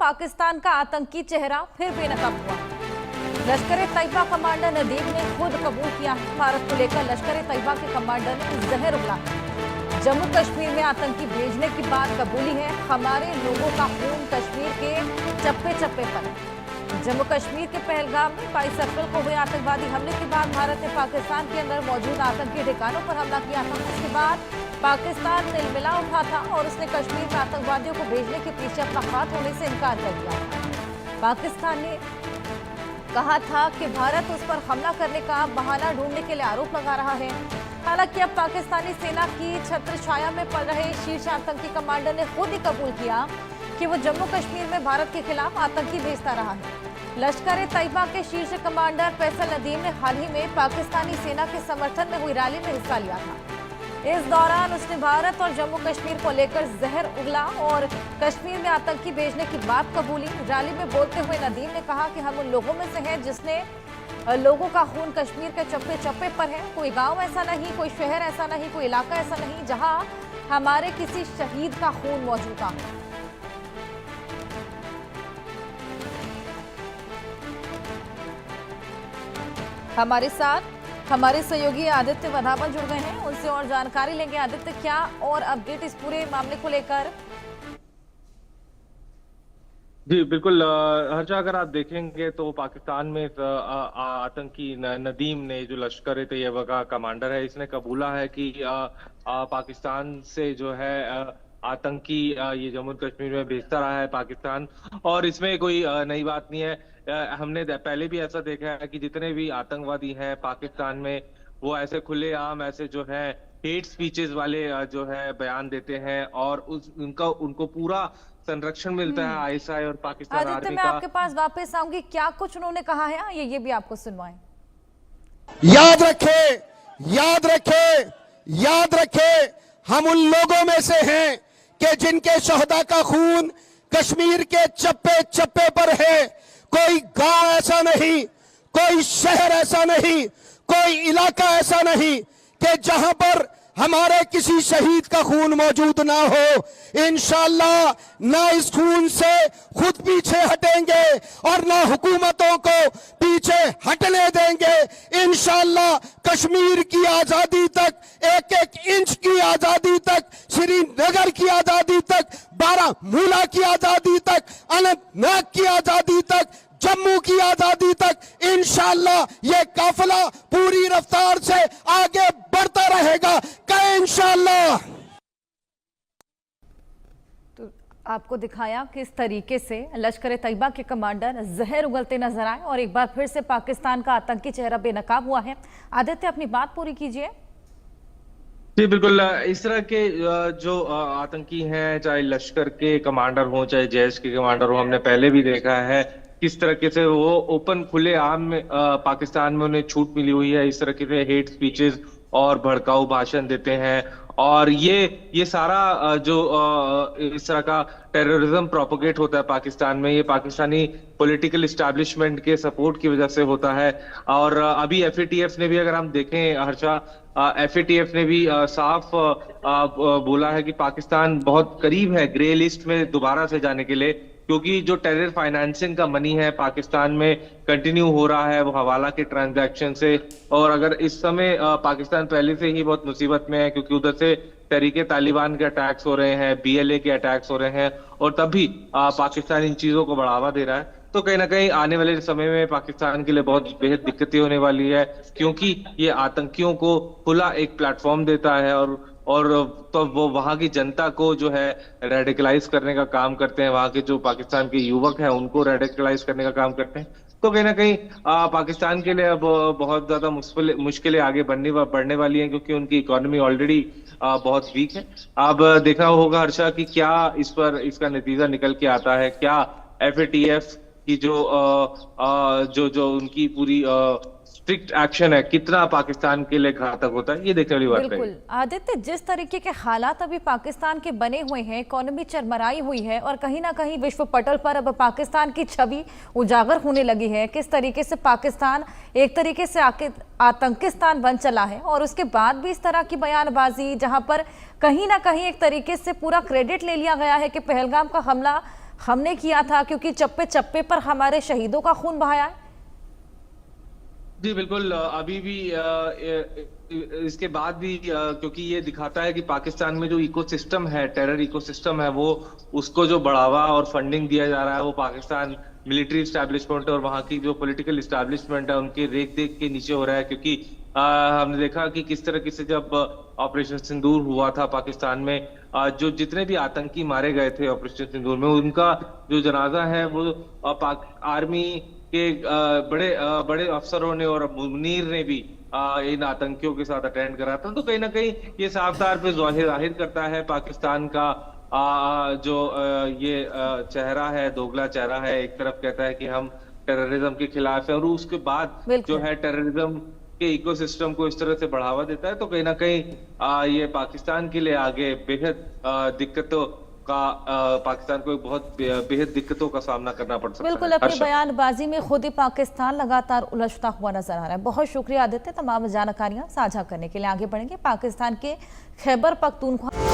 पाकिस्तान का आतंकी चेहरा फिर बेनकाब हुआ। लश्कर तैयबा कमांडर नदीम ने खुद कबूल किया है भारत को लेकर लश्कर तैयबा के कमांडर ने जहर उगला है। जम्मू कश्मीर में आतंकी भेजने की बात कबूली है। हमारे लोगों का खून कश्मीर के चप्पे चप्पे पर है। जम्मू कश्मीर के पहलगाम में 22 अप्रैल को हुए आतंकवादी हमले के बाद भारत ने पाकिस्तान के अंदर मौजूद आतंकी ठिकानों पर हमला किया था। उसके बाद पाकिस्तान तिलमिला उठा था और उसने कश्मीर में आतंकवादियों को भेजने के पीछे अपना हाथ होने से इनकार कर दिया था। पाकिस्तान ने कहा था कि भारत उस पर हमला करने का बहाना ढूंढने के लिए आरोप लगा रहा है। हालांकि अब पाकिस्तानी सेना की छत्र छाया में पड़ रहे शीर्ष आतंकी कमांडर ने खुद ही कबूल किया कि वो जम्मू कश्मीर में भारत के खिलाफ आतंकी भेजता रहा है। लश्कर तैयबा के शीर्ष कमांडर फैसल नदीम ने हाल ही में पाकिस्तानी सेना के समर्थन में हुई रैली में हिस्सा लिया था। इस दौरान उसने भारत और जम्मू कश्मीर को लेकर जहर उगला और कश्मीर में आतंकी भेजने की बात कबूली। रैली में बोलते हुए नदीम ने कहा कि हम उन लोगों में से हैं जिसने लोगों का खून कश्मीर के चप्पे चप्पे पर है। कोई गांव ऐसा नहीं, कोई शहर ऐसा नहीं, कोई इलाका ऐसा नहीं जहां हमारे किसी शहीद का खून मौजूद था। हमारे साथ हमारे सहयोगी आदित्य वधावन जुड़ गए हैं, उनसे और जानकारी लेंगे। आदित्य, क्या और अपडेट इस पूरे मामले को लेकर? जी बिल्कुल हर्षा, अगर आप देखेंगे तो पाकिस्तान में आतंकी नदीम ने, जो लश्कर तैयबा का कमांडर है, इसने कबूला है कि पाकिस्तान से जो है आतंकी ये जम्मू कश्मीर में भेजता रहा है पाकिस्तान। और इसमें कोई नई बात नहीं है। हमने पहले भी ऐसा देखा है कि जितने भी आतंकवादी हैं पाकिस्तान में, वो ऐसे खुलेआम ऐसे जो है हेट स्पीचेस वाले जो है बयान देते हैं और उनको पूरा संरक्षण मिलता है आईएसआई और पाकिस्तान आदित्य, आर्मी मैं का। आपके पास वापस आऊंगी, क्या कुछ उन्होंने कहा है ये भी आपको सुनवाएं। याद रखे, याद रखे, याद रखे, हम उन लोगों में से हैं कि जिनके शहदा का खून कश्मीर के चप्पे चप्पे पर है। कोई गांव ऐसा नहीं, कोई शहर ऐसा नहीं, कोई इलाका ऐसा नहीं कि जहां पर हमारे किसी शहीद का खून मौजूद ना हो। इंशाअल्लाह ना इस खून से खुद पीछे हटेंगे और ना हुकूमतों को पीछे हटने देंगे। इंशाअल्लाह कश्मीर की आजादी तक, एक एक इंच की आजादी तक, श्रीनगर की आजादी तक, बारामूला की आजादी तक, अनंतनाग की आजादी तक, जम्मू की आजादी तक, इंशाअल्लाह ये काफिला पूरी रफ्तार से आगे बढ़ता रहेगा। कहे इंशाअल्लाह। तो आपको दिखाया किस तरीके से लश्कर तैयबा के कमांडर जहर उगलते नजर आए और एक बार फिर से पाकिस्तान का आतंकी चेहरा बेनकाब हुआ है। आदित्य, अपनी बात पूरी कीजिए। जी बिल्कुल, इस तरह के जो आतंकी हैं, चाहे लश्कर के कमांडर हो चाहे जैश के कमांडर हो, हमने पहले भी देखा है किस तरीके से वो ओपन खुले आम में पाकिस्तान में उन्हें छूट मिली हुई है। इस तरह के हेट स्पीचेस और भड़काऊ भाषण देते हैं और ये सारा जो इस तरह का टेररिज्म प्रोपोगेट होता है पाकिस्तान में, ये पाकिस्तानी पॉलिटिकल एस्टैब्लिशमेंट के सपोर्ट की वजह से होता है। और अभी एफएटीएफ ने भी, अगर हम देखें हर्षा, एफएटीएफ ने भी साफ बोला है कि पाकिस्तान बहुत करीब है ग्रे लिस्ट में दोबारा से जाने के लिए, क्योंकि जो टेरर फाइनेंसिंग का मनी है पाकिस्तान में कंटिन्यू हो रहा है वो हवाला के ट्रांजैक्शन से। और अगर इस समय पाकिस्तान पहले से ही बहुत मुसीबत में है, क्योंकि उधर से तहरीके तालिबान के अटैक्स हो रहे हैं, बीएलए के अटैक्स हो रहे हैं, और तब भी पाकिस्तान इन चीजों को बढ़ावा दे रहा है। तो कहीं ना कहीं आने वाले समय में पाकिस्तान के लिए बहुत बेहद दिक्कतें होने वाली है, क्योंकि ये आतंकियों को खुला एक प्लेटफॉर्म देता है और तो वो वहां की जनता को जो है रेडिकलाइज करने का काम करते हैं। वहां के जो पाकिस्तान के युवक हैं उनको रेडिकलाइज करने का काम करते हैं। तो कहीं ना कहीं पाकिस्तान के लिए अब बहुत ज्यादा मुश्किलें आगे बढ़ने वाली हैं, क्योंकि उनकी इकोनॉमी ऑलरेडी बहुत वीक है। अब देखना होगा हर्षा कि क्या इसका नतीजा निकल के आता है। क्या एफएटीएफ की जो उनकी पूरी स्ट्रिक्ट एक्शन है कितना पाकिस्तान के लिए घातक होता है, ये देखने वाली बात है। बिल्कुल आदित्य, जिस तरीके के हालात अभी पाकिस्तान के बने हुए हैं, इकोनॉमी चरमराई हुई है और कहीं ना कहीं विश्व पटल पर अब पाकिस्तान की छवि उजागर होने लगी है। किस तरीके से पाकिस्तान एक तरीके से आतंकिस्तान बन चला है और उसके बाद भी इस तरह की बयानबाजी, जहां पर कहीं ना कहीं एक तरीके से पूरा क्रेडिट ले लिया गया है कि पहलगाम का हमला हमने किया था, क्योंकि चप्पे चप्पे पर हमारे शहीदों का खून बहाया है। जी बिल्कुल, अभी भी इसके बाद भी क्योंकि ये दिखाता है कि पाकिस्तान में जो इकोसिस्टम है, टेरर इकोसिस्टम है, वो उसको जो बढ़ावा और फंडिंग दिया जा रहा है वो पाकिस्तान मिलिट्री इस्टेब्लिशमेंट और वहाँ की जो पॉलिटिकल इस्टेब्लिशमेंट है उनके रेख देख के नीचे हो रहा है। क्योंकि हमने देखा कि किस तरह से जब ऑपरेशन सिंदूर हुआ था पाकिस्तान में, जो जितने भी आतंकी मारे गए थे ऑपरेशन सिंदूर में, उनका जो जनाजा है वो आर्मी के बड़े अफसरों ने और मुनीर ने भी इन आतंकियों के साथ अटेंड करा था। तो कहीं ना कहीं ये साफ तौर पे जाहिर करता है पाकिस्तान का ये चेहरा है, दोगला चेहरा है। एक तरफ कहता है कि हम टेररिज्म के खिलाफ है और उसके बाद जो है टेररिज्म के इकोसिस्टम को इस तरह से बढ़ावा देता है। तो कहीं ना कहीं ये पाकिस्तान के लिए आगे बेहद दिक्कतों का पाकिस्तान को बहुत बेहद दिक्कतों का सामना करना पड़ सकता है। बिल्कुल, अपनी बयानबाजी में खुद ही पाकिस्तान लगातार उलझता हुआ नजर आ रहा है। बहुत शुक्रिया आदित्य, तमाम जानकारियां साझा करने के लिए। आगे बढ़ेंगे पाकिस्तान के खैबर पख्तूनख्वा